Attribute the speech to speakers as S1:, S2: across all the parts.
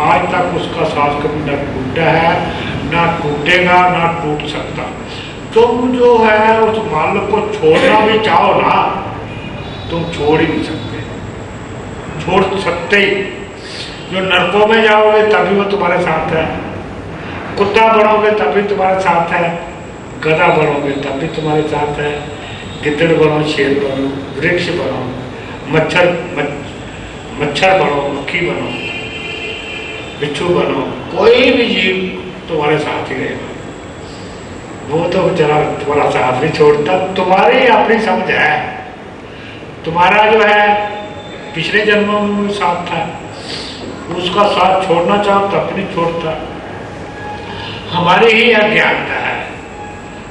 S1: आज तक उसका साथ कभी न टूटा है, ना टूटेगा, ना टूट सकता। तुम जो है उस मालिक को छोड़ना भी चाहो ना, तुम छोड़ ही नहीं सकते, छोड़ सकते ही। जो नरकों में जाओगे तभी वो तुम्हारे साथ है, कुत्ता बनोगे तभी तुम्हारे साथ है, गधा बनोगे तभी तुम्हारे साथ है, गिद्दड़ बनो, शेर बनो, वृक्ष बनो, मच्छर बनो, मक्खी बनो, बिच्छू बनो, कोई भी जीव तुम्हारे साथ ही रहेगा। वो तो जरा तुम्हारा साथ नहीं छोड़ता, तुम्हारी अपनी समझ है। तुम्हारा जो है पिछले जन्मों में भी साथ था, उसका साथ छोड़ना चाहो तब नहीं छोड़ता। हमारी ही अज्ञानता है,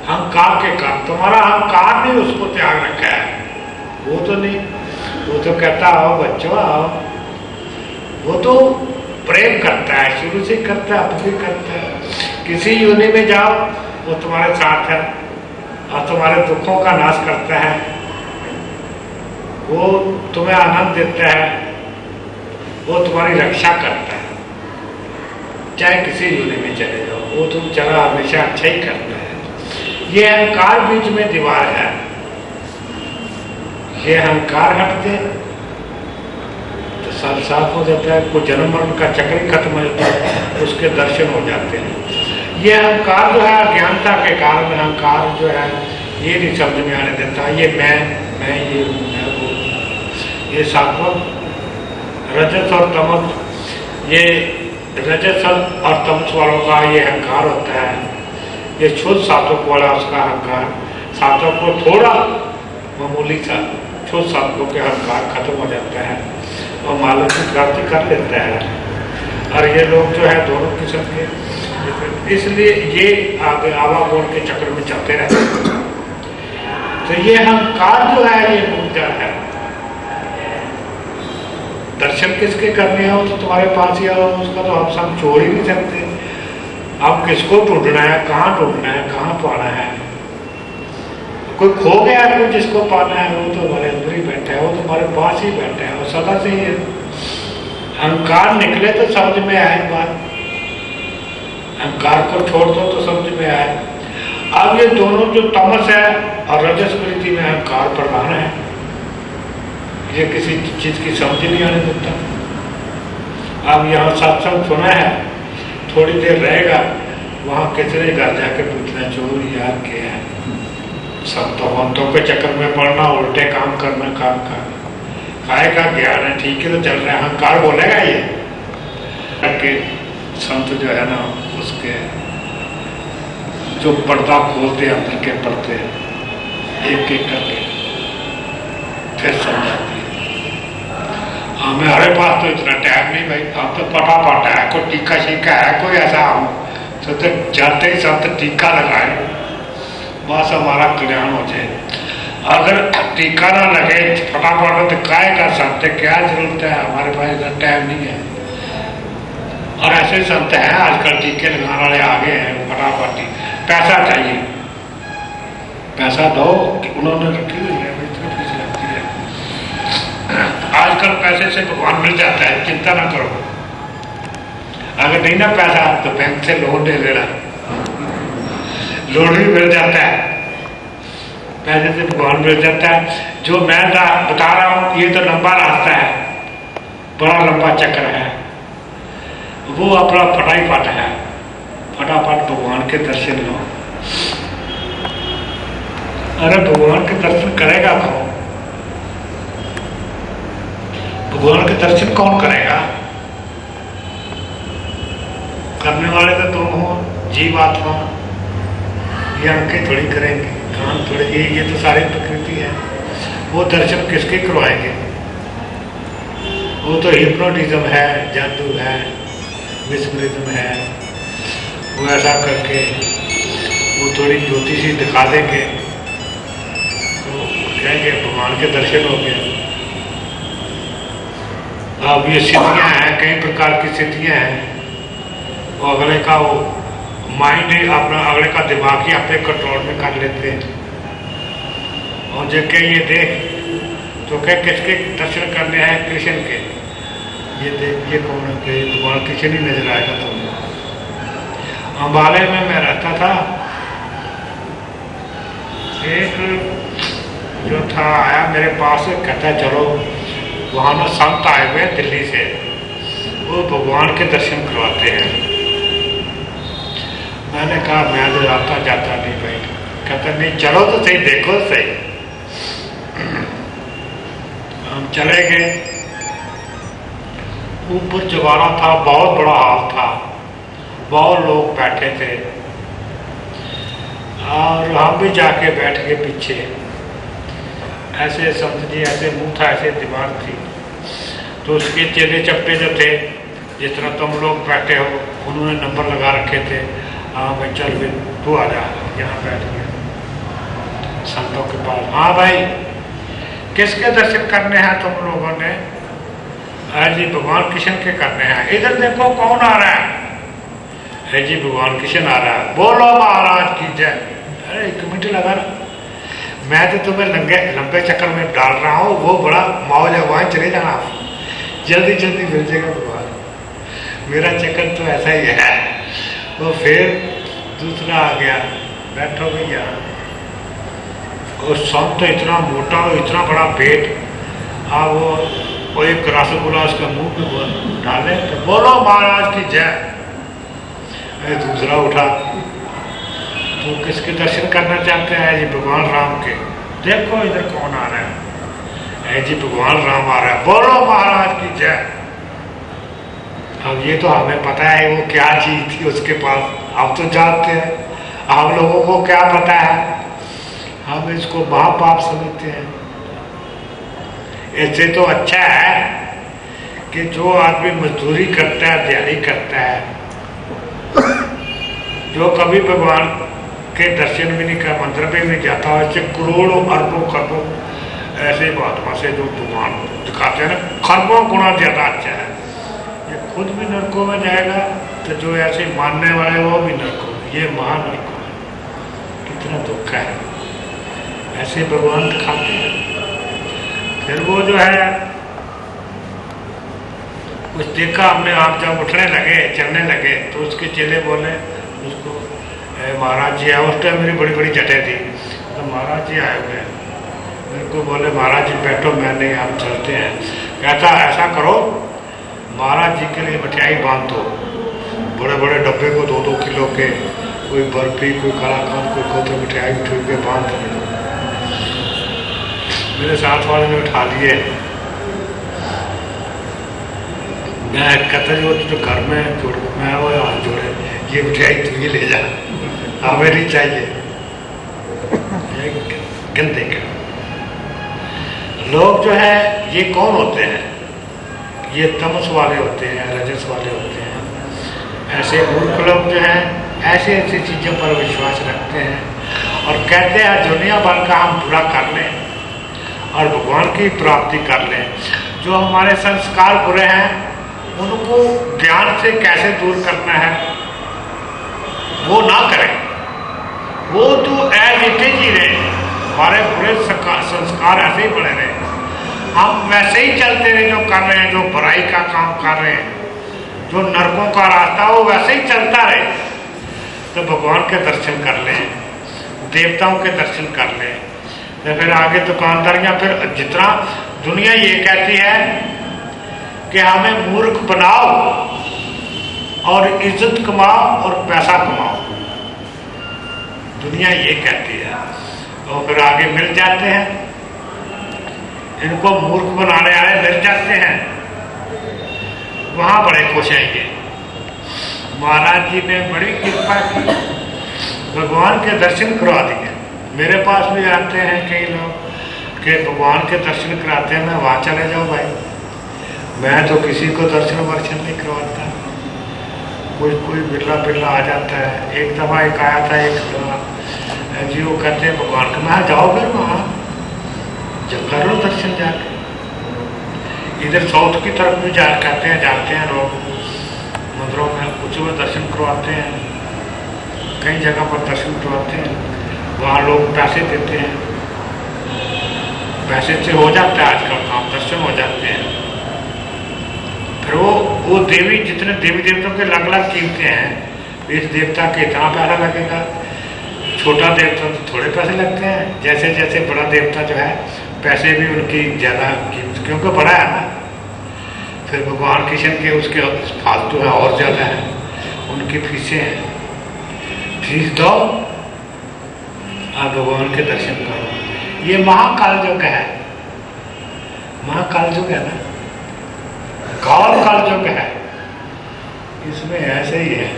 S1: अहंकार के कारण। तुम्हारा अहंकार नहीं उसको त्याग रखा है, वो तो नहीं। वो तो कहता आओ बच्चों आओ, वो तो प्रेम करता है, शुरू से करता है, अब भी करता है। किसी योनि में जाओ वो तुम्हारे साथ है और तुम्हारे दुखों का नाश करता है, वो तुम्हें आनंद देता है, वो तुम्हारी रक्षा करता है। चाहे किसी योनि में चले जाओ, वो तुम चला हमेशा अच्छा ही करता है। ये अहंकार बीच में दीवार है, ये अहंकार हट दे तो सब साफ हो जाता है। कोई जन्म मरण का चक्र ही खत्म हो जाता है, उसके दर्शन हो जाते हैं। ये अहंकार जो है अज्ञानता के कारण, अहंकार जो है ये नहीं समझ में आने देता, ये मैं ये मैं वो। ये सात्विक रजस और तमस, ये रजस और तमस वालों का ये अहंकार होता है। ये शुद्ध सात्विक वाला उसका अहंकार, सात्विक को थोड़ा मामूली सा शुद्ध सात्विकों के अहंकार खत्म हो जाता है और मालिक की प्राप्ति कर लेता है। और ये लोग जो है दोनों किस्म के, इसलिए ये आगे आवागुण के चक्र में चलते रहते हैं। तो ये अहंकार जो है ये मूलधन है। दर्शन किसके करने हो तो तुम्हारे पास ही आओ, उसका तो हम सब छोड़ ही नहीं सकते। अब किसको ढूंढना है, कहाँ ढूंढना है, कहाँ पाना है। कोई खो गया, कोई जिसको पाना है वो तो हमारे अंदर ही बैठा है, वो तो हमारे पास ही बैठा है और सदा से ही अहंकार निकले तो समझ में आए बात। अहंकार को छोड़ दो तो समझ में आए। अब ये दोनों जो तमस है और रजस वृत्ति में अहंकार प्रधान है, ये किसी चीज की समझ नहीं आने देता। अब यहाँ सत्संग सुना है, थोड़ी देर रहेगा, वहाँ कितने घर जाके पूछना चोर यार क्या है। संतों के चक्कर में पड़ना, उल्टे काम करना, काम काय का ज्ञान है, ठीक है तो चल रहा है, अहंकार बोलेगा ये कि संत जो है ना उसके जो पर्दा खोलते अंदर के पर्दे एक एक करके फिर समझाते हैं। हमारे पास तो इतना टाइम नहीं भाई, हम तो पटापट है, कोई टीका शीका है, कोई ऐसा हम तो जाते ही सब टीका लगाए बस हमारा कल्याण हो जाए। अगर टीका ना लगे फटाफट तो काय कर सकते, क्या जरूरत है, हमारे पास इतना टाइम नहीं है। और ऐसे संत हैं आजकल टीके लगाने वाले आगे हैं, फटाफट पैसा चाहिए, पैसा दो, उन्होंने रखी हुई है, इतनी फीस लगती है। आजकल पैसे से भगवान मिल जाता है, चिंता ना करो। अगर नहीं ना पैसा तो बैंक से लोन ले लेना, लोन भी मिल जाता है, पैसे से भगवान मिल जाता है। जो मैं बता रहा हूँ ये तो लंबा रास्ता है, बड़ा लंबा चक्र है, वो अपना फटाफट है, फटाफट भगवान के दर्शन लो। अरे भगवान के दर्शन करेगा कौन? भगवान के दर्शन कौन करेगा? करने वाले तो तुम हो, जीवात्मा। ये आंखें थोड़ी करेंगे, कान थोड़े, ये तो सारी प्रकृति है। वो दर्शन किसके करवाएंगे? वो तो हिप्नोटिज्म है, जादू है, विस्मृतिज्म है। वो ऐसा करके वो थोड़ी ज्योतिषी दिखा देंगे तो कहेंगे भगवान के दर्शन हो गए। अब ये स्थितियाँ हैं, कई प्रकार की स्थितियाँ हैं। वो अगले का वो माइंड अपना, अगले का दिमाग ही अपने कंट्रोल में कर लेते हैं। और जो के ये देख तो क्या किसके दर्शन करने हैं? कृष्ण के। ये देख, ये कौन है कि भगवान किशन ही नजर आएगा तुम्हें। अम्बाले में मैं रहता था, एक जो था आया मेरे पास, कहता चलो वहाँ ना संत आए हुए दिल्ली से, वो भगवान के दर्शन करवाते हैं। मैंने कहा मैं तो आता जाता नहीं भाई। कहता नहीं चलो तो सही, देखो तो सही। हम चले गए, ऊपर जवाना था, बहुत बड़ा हाल था, बहुत लोग बैठे थे, और हम भी जाके बैठ गए पीछे। ऐसे संत जी, ऐसे मुंह था, ऐसे दीवार थी, तो उसके चेले चप्पे जो थे, जिस तरह तुम लोग बैठे हो, उन्होंने नंबर लगा रखे थे। हाँ भाई चल भी तू आ जा, यहाँ बैठ गया संतों के पास। हाँ भाई किसके दर्शन करने हैं तुम लोगों ने? अरे जी भगवान किशन के करने हैं। इधर देखो कौन आ रहा है? है जी भगवान किशन आ रहा है। बोलो महाराज की जय। अरे 1 मिनट लगा रहा, मैं तो तुम्हें लंबे चक्कर में डाल रहा हूँ, वो बड़ा मौज है, वहाँ चले जाना, जल्दी जल्दी मिल जाएगा भगवान। मेरा चक्कर तो ऐसा ही है। वो फिर दूसरा आ गया, बैठो भैया। और संत तो इतना मोटा और इतना बड़ा पेट, वो एक रसगुल्ला उसका मुंह पे डाले तो बोलो महाराज की जय। दूसरा उठा, तो किसके दर्शन करना चाहते हैं? जी भगवान राम के। देखो इधर कौन आ रहा है? जी भगवान राम आ रहा है, बोलो महाराज की जय। अब ये तो हमें पता है वो क्या चीज थी उसके पास, आप तो जानते हैं, हम लोगों को क्या पता है? हम इसको महापाप समझते हैं। इससे तो अच्छा है कि जो आदमी मजदूरी करता है, दिहाड़ी करता है, जो कभी भगवान के दर्शन भी नहीं कर, मंदिर पे भी जाता है, ऐसे करोड़ों अरबों खरबों ऐसे महात्मा से जो भगवान दिखाते हैं ना, खरबों गुना ज्यादा अच्छा है। ये खुद भी नरकों में जाएगा, तो जो ऐसे मानने वाले वो भी नरकों में, ये महानरकों में। कितना दुख है, ऐसे भगवान दिखाते हैं। फिर वो जो है कुछ देखा हमने, आप जब उठने लगे, चलने लगे, तो उसके चेले बोले उसको, महाराज जी आए। उस टाइम मेरी बड़ी बड़ी जटें थी, तो महाराज जी आए हुए हैं। मेरे को बोले महाराज जी बैठो, मैं नहीं, हम चलते हैं। कहता ऐसा करो, महाराज जी के लिए मिठाई बांध दो, बड़े बड़े डब्बे को 2-2 किलो के, कोई बर्फी, कोई कलाकंद, कोई कोई मिठाई उठा के बांध दो। मेरे साथ वाले ने उठा लिए। मैं कहता वो तो घर में जोड़, मैं वो हाथ जोड़े, ये मिठाई तू ही ले जा, हमें नहीं चाहिए। गंदे के लोग जो है, ये कौन होते हैं? ये तमस वाले होते हैं, रजस वाले होते हैं। ऐसे मूर्ख लोग जो हैं, ऐसे ऐसी चीज़ों पर विश्वास रखते हैं और कहते हैं दुनिया भर का हम पूरा कर लें और भगवान की प्राप्ति कर लें। जो हमारे संस्कार बुरे हैं, उनको ज्ञान से कैसे दूर करना है, वो ना करें। वो तो एज इट इज ही रहे, हमारे बुरे संस्कार ऐसे ही पड़े रहे, हम वैसे ही चलते रहे जो कर रहे हैं, जो बुराई का काम कर रहे हैं, जो नरकों का रास्ता वो वैसे ही चलता रहे। तो भगवान के दर्शन कर लें, देवताओं के दर्शन कर लें, तो फिर आगे दुकानदारियां, फिर जितना दुनिया ये कहती है कि हमें मूर्ख बनाओ और इज्जत कमाओ और पैसा कमाओ, दुनिया ये कहती है, और फिर आगे मिल जाते हैं, इनको मूर्ख बनाने वाले मिल जाते हैं, वहां बड़े खुश हैं ये। महाराज जी ने बड़ी कृपा की, भगवान के दर्शन करवा दिए। मेरे पास भी आते हैं कई लोग कि भगवान के दर्शन कराते हैं, मैं वहाँ चले जाऊँ भाई, मैं तो किसी को दर्शन वर्शन नहीं करवाता। कोई बिरला बिरला आ जाता है। एक दफ़ा एक आया था, एक जी वो कहते हैं भगवान का, मैं जाओ फिर वहाँ जब कर लो दर्शन जाके। इधर साउथ की तरफ भी कहते हैं, जाते हैं लोग मंदिरों में, कुछ में दर्शन करवाते हैं, कई जगह पर दर्शन करवाते हैं, वहाँ लोग पैसे देते हैं, पैसे से हो जाता है आजकल काम, दर्शन हो जाते हैं। फिर वो देवी, जितने देवी देवताओं के अलग अलग कीमतें हैं, इस देवता के इतना पैसा लगेगा, छोटा देवता तो थोड़े पैसे लगते हैं, जैसे जैसे बड़ा देवता जो है पैसे भी उनकी ज़्यादा कीमत, क्योंकि बड़ा है ना। फिर भगवान कृष्ण के उसके फालतू है और ज़्यादा है, उनकी फीसें हैं, फीस दो आप भगवान के दर्शन करो। ये महाकाल युग है, महाकाल युग है ना, काल काल युग है, इसमें ऐसे ही है,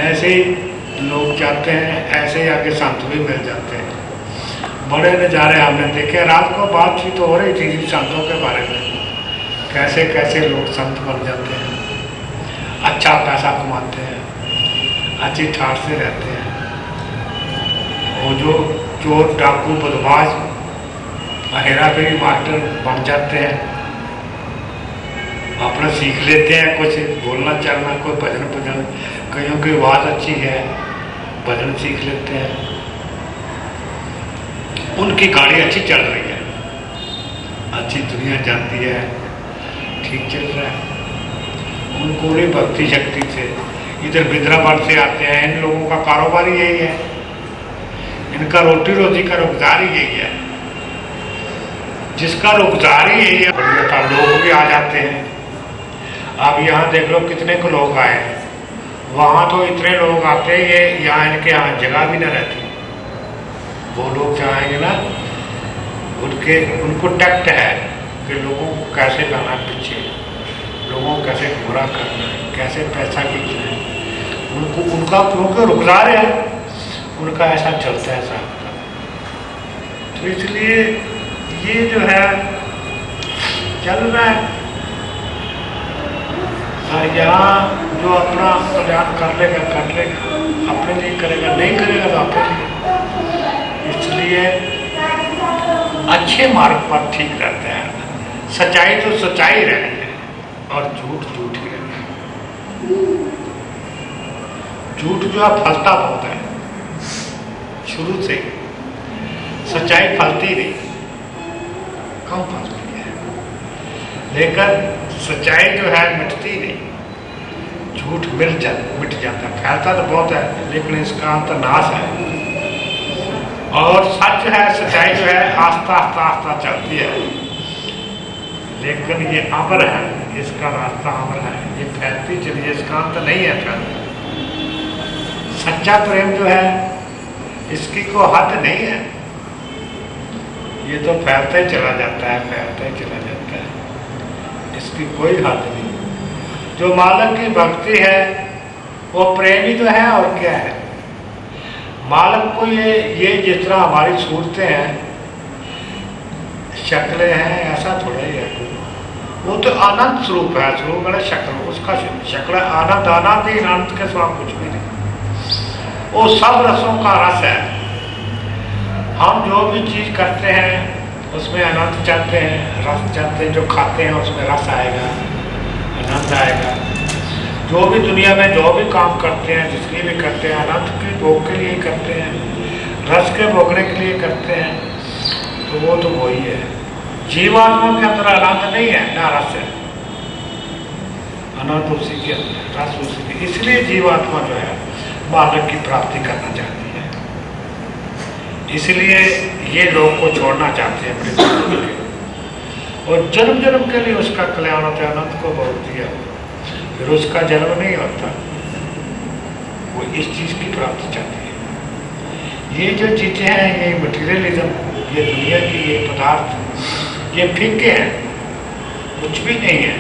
S1: ऐसे ही लोग जाते हैं, ऐसे ही आगे संत भी मिल जाते हैं। बड़े नज़ारे हमने देखे, रात को बातचीत हो रही थी संतों के बारे में, कैसे कैसे लोग संत बन जाते हैं, अच्छा पैसा कमाते हैं, अच्छी ठाट से रहते हैं। वो जो चोर डाकू बदमाश हेरा फेरी मास्टर बन जाते हैं, अपना सीख लेते हैं कुछ बोलना चलना, कोई भजन भजन, कईयों की आवाज़ अच्छी है, भजन सीख लेते हैं, उनकी गाड़ी अच्छी चल रही है, अच्छी दुनिया जाती है, ठीक चल रहा है। उनको भी भक्ति शक्ति से इधर हैदराबाद से आते हैं, इन लोगों का कारोबार ही यही है, इनका रोटी रोजी का रोजगार ही यही है, जिसका रोजगार ही यही है, बढ़िया लोग भी आ जाते हैं। अब यहाँ देख लो कितने को लोग आए, वहाँ तो इतने लोग आते हैं, ये यहाँ इनके यहाँ जगह भी न रहती। वो लोग चाहेंगे ना, उनको टैक्ट है कि लोगों को कैसे लाना पीछे, लोगों को कैसे बुरा करना है, कैसे पैसा खींचना है, उनको उनका क्योंकि रोजगार है, उनका ऐसा चलता है साहब। तो इसलिए ये जो है चल रहा है, यहाँ जो अपना कल्याण कर लेगा, अपने लिए करेगा, नहीं करेगा तो अपने लिए। इसलिए अच्छे मार्ग पर ठीक रहते हैं, सच्चाई तो सच्चाई रहनी है और झूठ झूठ ही रहना है। झूठ जो है फलता बहुत है शुरू से, सच्चाई फलती नहीं, कम फलती है, लेकिन सच्चाई जो है मिटती नहीं, झूठ मिट जाता है, फैलता तो बहुत है लेकिन इसका अंत नाश है। और सच है, सच्चाई जो है आस्ता आस्ता आस्ता चलती है, लेकिन ये अमर है, इसका रास्ता अमर है, ये फैलती चली है, इसका अंत नहीं है फैलता। सच्चा प्रेम जो है इसकी कोई हद नहीं है, ये तो फैलता ही चला जाता है, फैलता ही चला जाता है, इसकी कोई हद नहीं। जो मालक की भक्ति है वो प्रेम ही तो है, और क्या है। मालक को ये जिस तरह हमारी सूरतें हैं, शक्लें हैं, ऐसा थोड़ा ही है, वो तो आनंद स्वरूप है, स्वरूप है शक्ल, उसका शक्ल आनंद, आनंद ही आनंद के सिवा कुछ भी नहीं, वो सब रसों का रस है। हम जो भी चीज करते हैं उसमें आनंद चाहते हैं, रस चाहते हैं, जो खाते हैं उसमें रस आएगा, आनंद आएगा। जो भी दुनिया में जो भी काम करते हैं, जिसके भी करते हैं, आनंद के भोग के लिए करते हैं, रस के भोगने के लिए करते हैं, तो वो तो वही है। जीवात्मा के अंदर आनंद नहीं है ना रस है, आनंद उसी के अंदर, रस उसी के। इसलिए जीवात्मा जो है मालक की प्राप्ति करना चाहती है, इसलिए ये लोग को छोड़ना चाहते हैं अपने जीवन के, और जन्म जन्म के लिए उसका कल्याण होता है, अनंत को भोग दिया, फिर उसका जन्म नहीं होता, वो इस चीज की प्राप्ति चाहती है। ये जो चीजें हैं, ये मटीरियलिज्म, ये दुनिया की ये पदार्थ, ये फीके हैं, कुछ भी नहीं है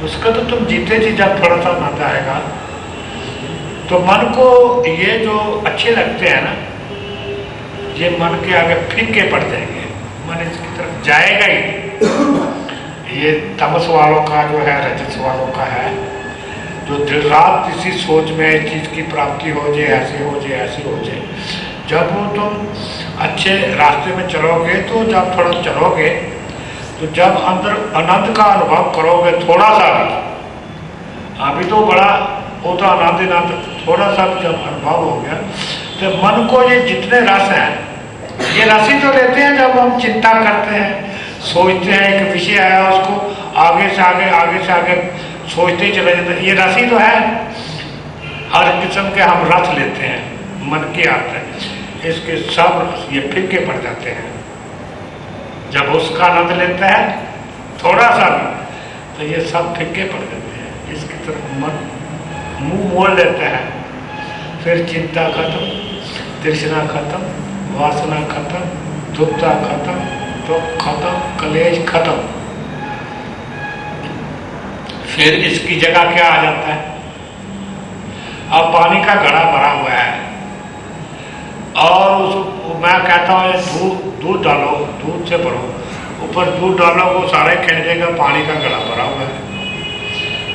S1: उसका। तो तुम जीते जी जब थोड़ा सा मत आएगा तो मन को ये जो अच्छे लगते हैं ना, ये मन के आगे फीके पड़ जाएंगे, मन इसकी तरफ जाएगा ही। ये तमस वालों का जो है, रजस वालों का है, जो दिन रात इसी सोच में इस चीज की प्राप्ति हो जाए, ऐसे हो जाए, ऐसे हो जाए। जब वो तुम अच्छे रास्ते में चलोगे, तो जब थोड़ा चलोगे, तो जब अंदर आनंद का अनुभव करोगे, थोड़ा सा भी, अभी तो बड़ा वो तो आनंद, थोड़ा सा भी जब अनुभव हो गया, तो मन को ये जितने रस हैं, ये रस ही तो लेते हैं जब हम चिंता करते हैं, सोचते हैं, एक विषय आया उसको आगे से आगे सोचते ही चले जाते हैं। ये रस्सी तो है, हर किस्म के हम रथ लेते हैं मन की आते हैं, इसके सब ये फीके पड़ जाते हैं। जब उसका आनंद लेता है थोड़ा सा भी, तो ये सब फीके पड़ जाते हैं। इसकी तरफ मन मुंह मोड़ लेता है, फिर चिंता खत्म, तृष्णा खत्म, वासना खत्म, दुखता खत्म, दुख खत्म, कलेश खत्म। फिर इसकी जगह क्या आ जाता है? अब पानी का घड़ा भरा हुआ है और उस मैं कहता हूँ दूध डालो, दूध से भरो, ऊपर दूध डालो, वो सारे खिंच का पानी का घड़ा भरा हुआ है।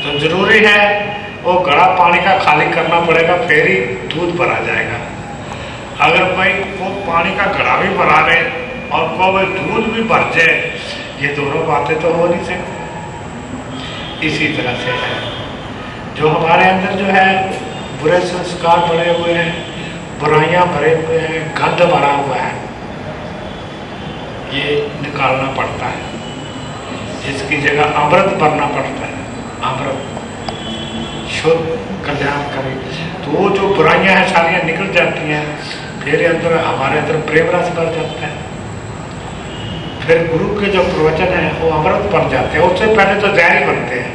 S1: तो जरूरी है वो घड़ा पानी का खाली करना पड़ेगा, फिर ही दूध भरा जाएगा। अगर भाई वो पानी का घड़ा भी भरा रहे और कोई दूध भी भर जाए, ये दोनों बातें तो हो नहीं सकती। इसी तरह से है जो हमारे अंदर जो है बुरे संस्कार भरे हुए हैं, बुराइयां भरे हुए हैं, गंध भरा हुआ है, ये निकालना पड़ता है। इसकी जगह अमृत भरना पड़ता है, अमृत शुद्ध कल्याणकारी। तो वो जो बुराइयां हैं सारियां निकल जाती हैं, फिर अंदर हमारे अंदर प्रेम रस भर जाता है। फिर गुरु के जो प्रवचन है वो अमृत बन जाते हैं। उससे पहले तो जहर बनते हैं,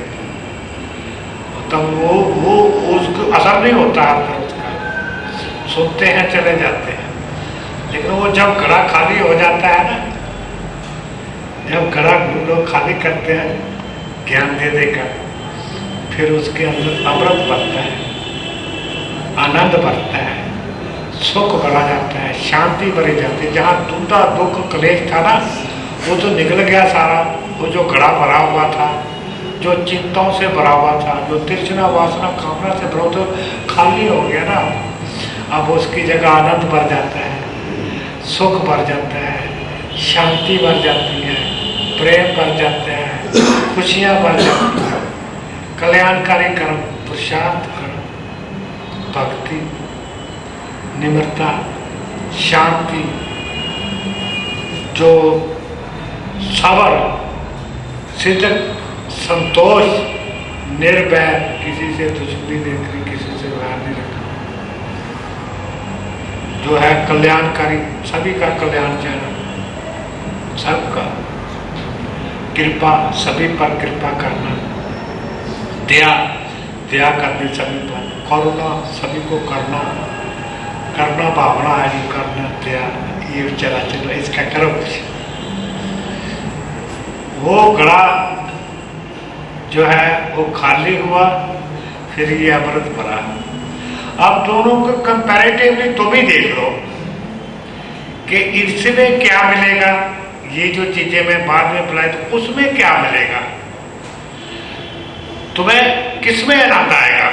S1: तब वो उसको असर नहीं होता है, उसका सुनते हैं चले जाते हैं। लेकिन वो जब घड़ा खाली हो जाता है ना, जब घड़ा लोग खाली करते हैं ज्ञान दे देकर, फिर उसके अंदर अमृत बनता है, आनंद बढ़ता है, सुख बढ़ा जाता है, शांति बढ़ी जाती है। जहाँ टूटा दुख कलेश था ना, वो तो निकल गया सारा। वो जो घड़ा भरा हुआ था, जो चिंताओं से भरा हुआ था, जो तृष्णा वासना कामना से भरा, तो खाली हो गया ना। अब उसकी जगह आनंद बढ़ जाता है, सुख बढ़ जाता है, शांति बढ़ जाती है, प्रेम बढ़ जाता है, खुशियाँ बढ़ जाती हैं, कल्याणकारी कर्म, पुरुषार्थ कर्म, भक्ति, निम्रता, शांति, जो सबर, सिद्धक, संतोष, निर्भय, किसी से दुश्मनी नहीं करी, किसी से वैर नहीं रखा, जो है कल्याणकारी, सभी का कल्याण चाहना, सबका कृपा, सभी पर कृपा करना, दया करनी सभी पर, करुणा सभी को करना भावना है, जो करना दया, ये चला चलो इसका करो। वो घड़ा जो है वो खाली हुआ, फिर ये अमृत भरा। अब दोनों को कंपैरेटिवली तुम ही देख लो कि इसमें क्या मिलेगा। ये जो चीजें मैं बाद में बुलाई तो उसमें क्या मिलेगा, तुम्हें किसमें आनंद आएगा।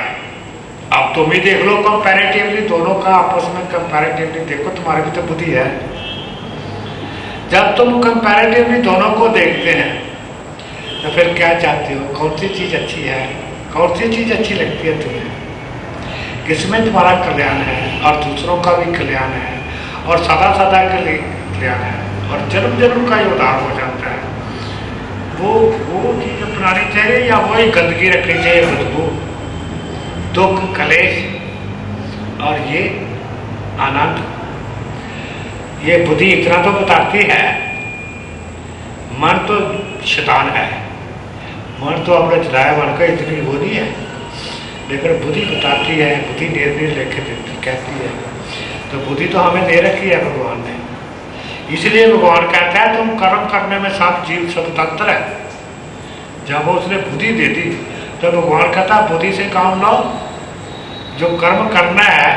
S1: अब तुम ही देख लो कंपैरेटिवली, दोनों का आपस में कंपैरेटिवली देखो, तुम्हारी भी तो बुद्धि है। जब तुम कंपैरेटिवली दोनों को देखते हैं तो फिर क्या चाहते हो, कौन सी चीज अच्छी है, कौन सी चीज अच्छी लगती है तुम्हें, किसमें तुम्हारा कल्याण है और दूसरों का भी कल्याण है और सदा सदा के लिए कल्याण है और जन्म जन्म का योगदान हो जाता है। वो चीज अपनानी चाहिए या वही गंदगी रखनी चाहिए, बदबू, दुख, कलेश और ये आनंद। ये बुद्धि इतना तो बताती है, मन तो शैतान है, मन तो अपने चलाया बन का इतनी वो नहीं है, लेकिन बुद्धि बताती है, बुद्धि निर्णय लेके देती कहती है। तो बुद्धि तो हमें दे रखी है भगवान ने, इसलिए भगवान कहता है तुम कर्म करने में सब जीव स्वतंत्र है। जब उसने बुद्धि दे दी तो भगवान कहता है बुद्धि से काम लो, जो कर्म करना है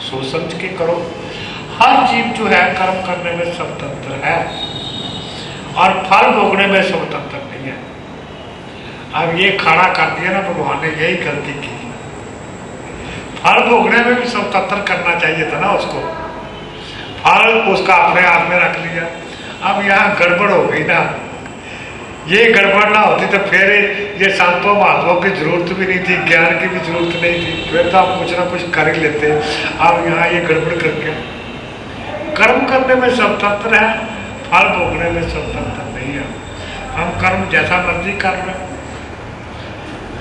S1: सोच समझ के करो। हर जीव जो है कर्म करने में स्वतंत्र है और फल भोगने में स्वतंत्र नहीं है। अब ये खड़ा कर दिया ना भगवान ने, यही गलती की। फल भोगने में भी स्वतंत्र करना चाहिए था ना उसको, फल उसका अपने हाथ में रख लिया। अब यहाँ गड़बड़ हो गई ना, ये गड़बड़ ना होती तो फिर ये संतों महात्माओं की जरूरत भी नहीं थी, ज्ञान की भी जरूरत नहीं थी, फिर तो आप कुछ ना कुछ कर ही लेते। अब यहाँ ये गड़बड़ करके कर्म करने में स्वतंत्र है, फल भोगने में स्वतंत्र नहीं है। हम कर्म जैसा मर्जी कर रहे,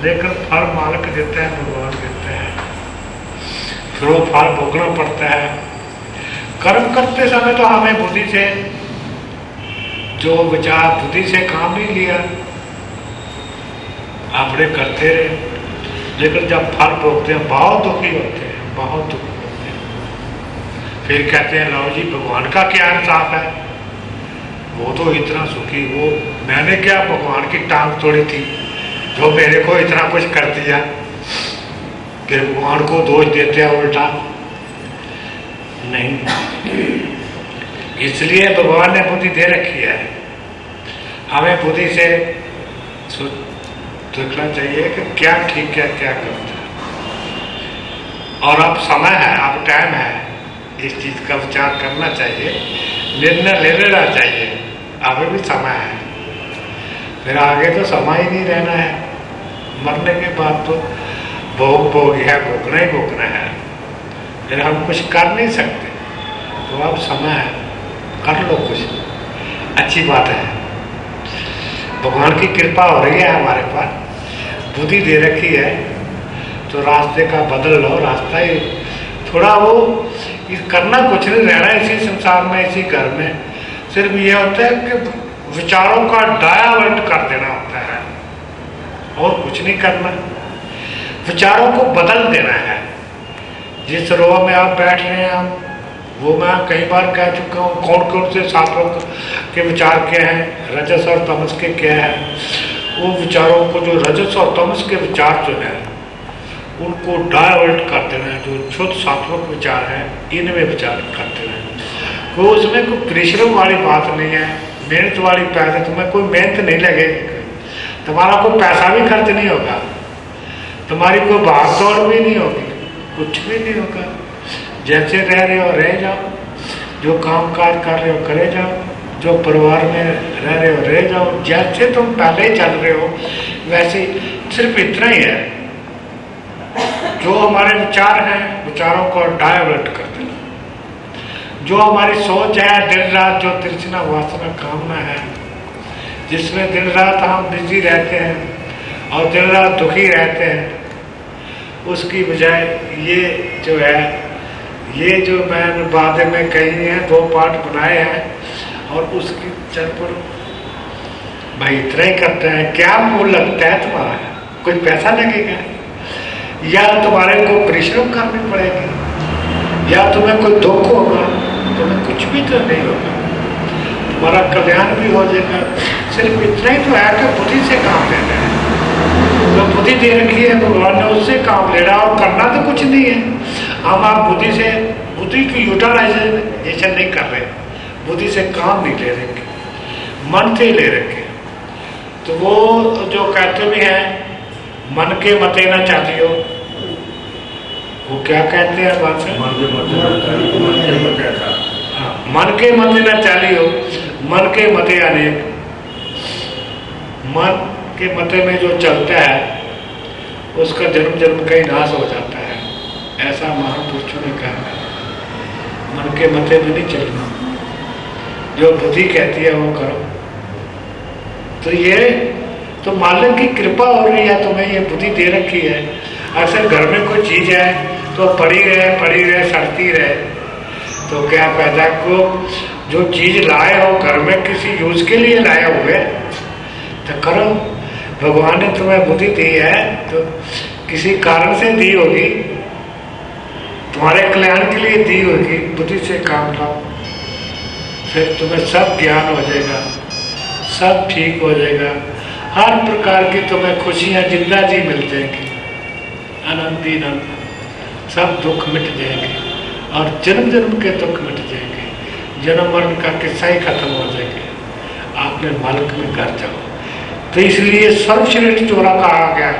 S1: लेकिन फल मालिक देते हैं, भगवान देते हैं, फिर वो फल भोगना पड़ता है। कर्म करते समय तो हमें बुद्धि से जो विचार, बुद्धि से काम नहीं लिया, अपने करते रहे, लेकिन जब फल भोगते हैं बहुत दुखी होते हैं, बहुत दुखी होते हैं। फिर कहते हैं लो जी भगवान का क्या इंसाफ है, वो तो इतना सुखी, वो मैंने क्या भगवान की टांग तोड़ी थी जो मेरे को इतना कुछ कर दिया, कि भगवान को दोष देते हैं उल्टा। नहीं, इसलिए भगवान ने बुद्धि दे रखी है, हमें बुद्धि से देखना चाहिए कि क्या ठीक है क्या गलत है। और अब समय है, अब टाइम है, इस चीज का विचार करना चाहिए, निर्णय ले लेना चाहिए, अभी भी समय है। फिर आगे तो समय ही नहीं रहना है, मरने के बाद तो भोग है, भोगना ही भोगना है, फिर हम कुछ कर नहीं सकते। तो अब समय है, कर लो कुछ, अच्छी बात है। भगवान की कृपा हो रही है हमारे पास, बुद्धि दे रखी है, तो रास्ते का बदल लो, रास्ता ही थोड़ा वो करना कुछ नहीं, रहना इसी संसार में, इसी घर में। सिर्फ ये होता है कि विचारों का डायवर्ट कर देना होता है, और कुछ नहीं करना, विचारों को बदल देना है। जिस रो में आप बैठ रहे हैं, वो मैं कई बार कह चुका हूँ, कौन कौन से शास्त्रों के विचार क्या हैं, रजस और तमस के क्या हैं। वो विचारों को, जो रजस और तमस के विचार जो है, उनको डायवर्ट कर देना है। जो शुद्ध सात्विक विचार है, इनमें विचार कर देना है। तो उसमें कोई परिश्रम वाली बात नहीं है, मेहनत वाली पैसे, तुम्हें कोई मेहनत नहीं लगेगी, तुम्हारा कोई पैसा भी खर्च नहीं होगा, तुम्हारी कोई भाग दौड़ भी नहीं होगी, कुछ भी नहीं होगा। जैसे रह रहे हो रह जाओ, जो काम काज कर रहे हो करे जाओ, जो परिवार में रह रहे हो रह जाओ, जैसे तुम पहले चल रहे हो वैसे। सिर्फ इतना ही है, जो हमारे विचार हैं, विचारों को डायवर्ट कर देना। जो हमारी सोच है, दिन रात जो तृष्णा वासना कामना है, जिसमें दिन रात हम बिजी रहते हैं और दिन रात दुखी रहते हैं, उसकी बजाय ये जो है, ये जो मैंने बाद में कही है, 2 पार्ट बनाए हैं, और उसकी चल पर भाई इतना ही करते हैं। क्या मूल लगता है तुम्हारा, कोई पैसा लगेगा, या तुम्हारे को परिश्रम करनी पड़ेगी, या तुम्हें कोई दुख होगा, तुम्हें कुछ भी तो नहीं होगा, तुम्हारा कल्याण भी हो जाएगा। सिर्फ इतना ही तो है कि बुद्धि से काम लेना है, जो बुद्धि दे रखी है भगवान ने, उससे काम लेना, और करना तो कुछ नहीं है। हम आप बुद्धि से, बुद्धि की यूटिलाइजेशन नहीं कर रहे, बुद्धि से काम नहीं ले रखे, मन से ही ले रखे। तो वो जो कहते भी हैं मन के मते ना चालियो, वो क्या कहते हैं बात से, मन के मते ना चालियो, मन के मते अनेक। मन के मते में जो चलता है उसका जन्म जन्म का ही नाश हो जाता है, ऐसा महापुरुषों ने कहा है। मन के मते में नहीं चलना, जो बुद्धि कहती है वो करो। तो ये तो मालिक की कृपा हो रही है, तुम्हें ये बुद्धि दे रखी है। अक्सर घर में कोई चीज है तो पड़ी रहे सड़ती रहे, तो क्या फायदा। को जो चीज लाए हो घर में किसी यूज के लिए लाए हुए, तो करो। भगवान ने तुम्हें बुद्धि दी है तो किसी कारण से दी होगी, तुम्हारे कल्याण के लिए दी होगी। बुद्धि से काम लाओ, फिर तुम्हें सब ज्ञान हो जाएगा, सब ठीक हो जाएगा। हर प्रकार की तुम्हें खुशियां जिंदा जी मिल जाएंगी, आनंद ही आनंद, सब दुख मिट जाएंगे और जन्म जन्म के दुख मिट जाएंगे, जन्म मरण का किस्सा ही खत्म हो जाएंगे। आपने मालिक में घर जाओ। तो इसलिए सर्वश्रेष्ठ चोला कहा गया,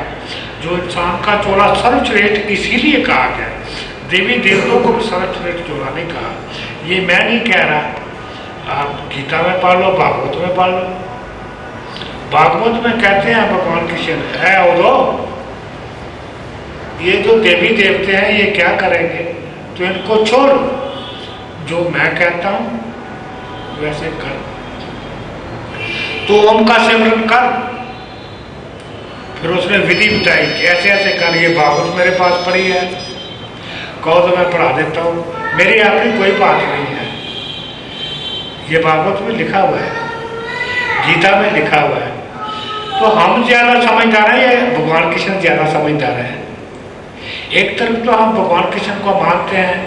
S1: जो इंसान का चोला सर्वश्रेष्ठ इसीलिए कहा गया। देवी देवताओं को भी सर्वश्रेष्ठ चोला नहीं कहा, ये मैं नहीं कह रहा। आप गीता में पढ़ लो, भागवत में पढ़ लो। भागवत में कहते हैं भगवान कृष्ण है उदो, ये जो देवी देवते हैं ये क्या करेंगे, तो इनको छोड़, जो मैं कहता हूं वैसे कर। तो ओम का सिमरन कर। फिर उसने विधि बताई कि ऐसे ऐसे कर, ये भागवत मेरे पास पड़ी है, कहो तो मैं पढ़ा देता हूँ, मेरी अपनी कोई बात नहीं है, ये भागवत में लिखा हुआ है, गीता में लिखा हुआ है। तो हम ज्यादा समझदार हैं या भगवान कृष्ण ज्यादा समझदार है? एक तरफ तो हम भगवान कृष्ण को मानते हैं,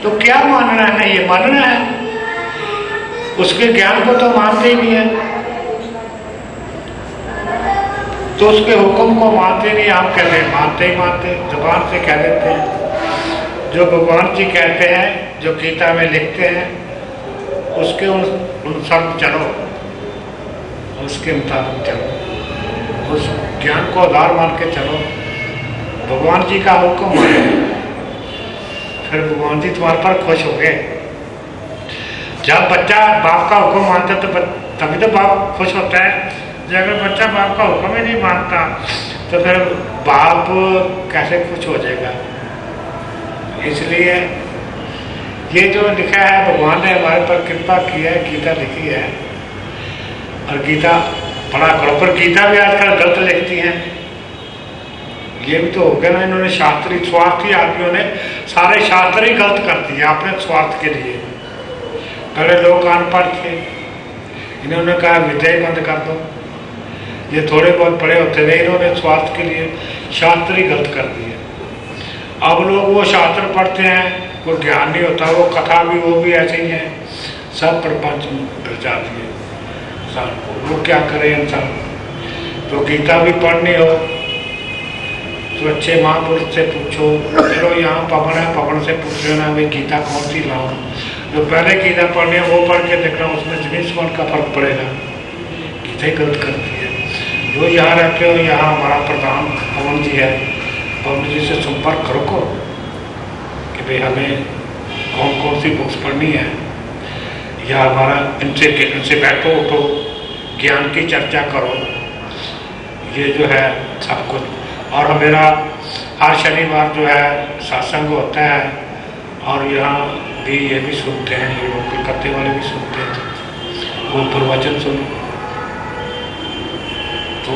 S1: तो क्या मानना है? ये मानना है, उसके ज्ञान को तो मानते ही नहीं है, तो उसके हुक्म को मानते नहीं। हम कहते हैं मानते ही मानते, जुबान से कह देते हैं। जो भगवान जी कहते हैं, जो गीता में लिखते हैं, उसके अनुसार चलो, उसके मुताबिक चलो, उस ज्ञान को आधार मान के चलो, भगवान जी का हुक्म मानो, फिर भगवान जी तुम्हारे पर खुश हो गए। जब बच्चा बाप का हुक्म मानता है तो तभी तो बाप खुश होता है। जब अगर बच्चा बाप का हुक्म ही नहीं मानता तो फिर बाप कैसे खुश हो जाएगा? इसलिए ये जो लिखा है, भगवान ने हमारे पर कृपा की है, गीता लिखी है, और गीता पढ़ा करो। पर गीता भी आजकल गलत लिखती हैं, ये भी तो हो गया ना, इन्होंने शास्त्री स्वार्थी आदमियों ने सारे शास्त्र ही गलत कर दिए अपने स्वार्थ के लिए। पहले लोग अनपढ़ थे, इन्होंने कहा विद्या ही बंद कर दो, ये थोड़े बहुत पढ़े होते थे, इन्होंने स्वार्थ के लिए शास्त्र ही गलत कर दिए। अब लोग वो शास्त्र पढ़ते हैं, कोई ज्ञान नहीं होता, वो कथा भी वो भी ऐसे ही है, सब प्रपंच डर जाती है इंसान को। वो क्या करे इंसान? तो गीता भी पढ़नी हो तो अच्छे महापुरुष से पूछो। चलो यहाँ पवन है, पवन से पूछ लेना भाई गीता कौन सी लाऊं। जो पहले गीता पढ़नी है वो पढ़ के देखना, उसमें जमीन आसमान का फर्क पड़ेगा। गीता ही गलत करती है। जो यहाँ रहते हो, यहाँ हमारा प्रधान पवन जी है, पवन जी से संपर्क करो को कि भाई हमें कौन कौन सी बुक्स पढ़नी है, या हमारा इनसे बैठो उठो, ज्ञान की चर्चा करो, ये जो है सब कुछ। और मेरा हर शनिवार जो है सत्संग होता है, और यहाँ भी ये भी सुनते हैं, ये लोग कलकत्ते वाले भी सुनते हैं, वो प्रवचन सुनो। तो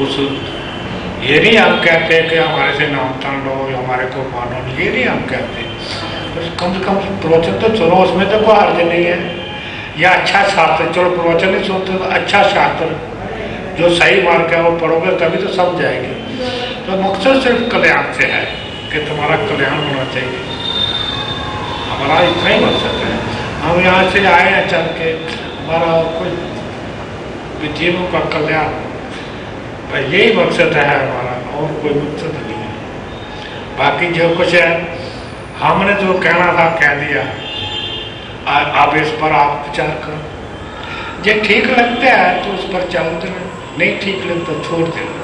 S1: ये नहीं हम कहते कि हमारे से नाम तान लो या हमारे को मानो, ये नहीं हम कहते। तो कम से कम प्रवचन तो सुनो, उसमें तो कोई हर्ज नहीं है। या अच्छा शास्त्र, चलो प्रवचन नहीं सुनते तो अच्छा शास्त्र जो सही मार्ग है वो पढ़ोगे तभी तो समझ जाएगी। तो मकसद सिर्फ कल्याण से है कि तुम्हारा कल्याण होना चाहिए, हमारा इतना ही मकसद है। हम यहाँ से आए हैं चल के, हमारा कोई जीवों का कल्याण, यही मकसद है हमारा, और कोई मकसद नहीं है। बाकी जो कुछ है हमने जो कहना था कह दिया, अब इस पर आप विचार करो। जो ठीक लगता है तो उस पर चल देना, नहीं ठीक लगता तो छोड़ देना।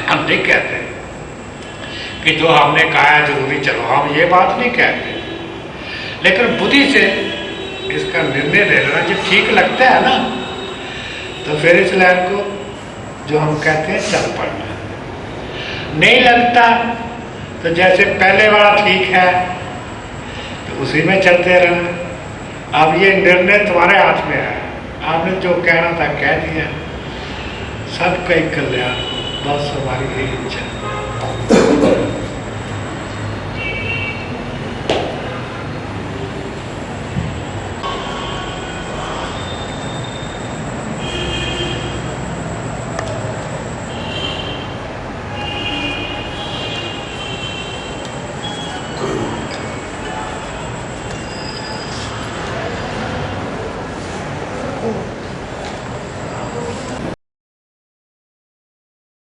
S1: हम नहीं कहते कि जो हमने कहा है जरूरी चलो, हम ये बात नहीं कहते, लेकिन बुद्धि से इसका निर्णय ले लेना। जो ठीक लगता है ना तो फिर इस लाइन को जो हम कहते हैं चल पड़ना। नहीं लगता तो जैसे पहले वाला ठीक है तो उसी में चलते रहना। अब ये निर्णय तुम्हारे हाथ में है, आपने जो कहना था कह दिया। सबका कल्याण, बस हमारी यही इच्छा है।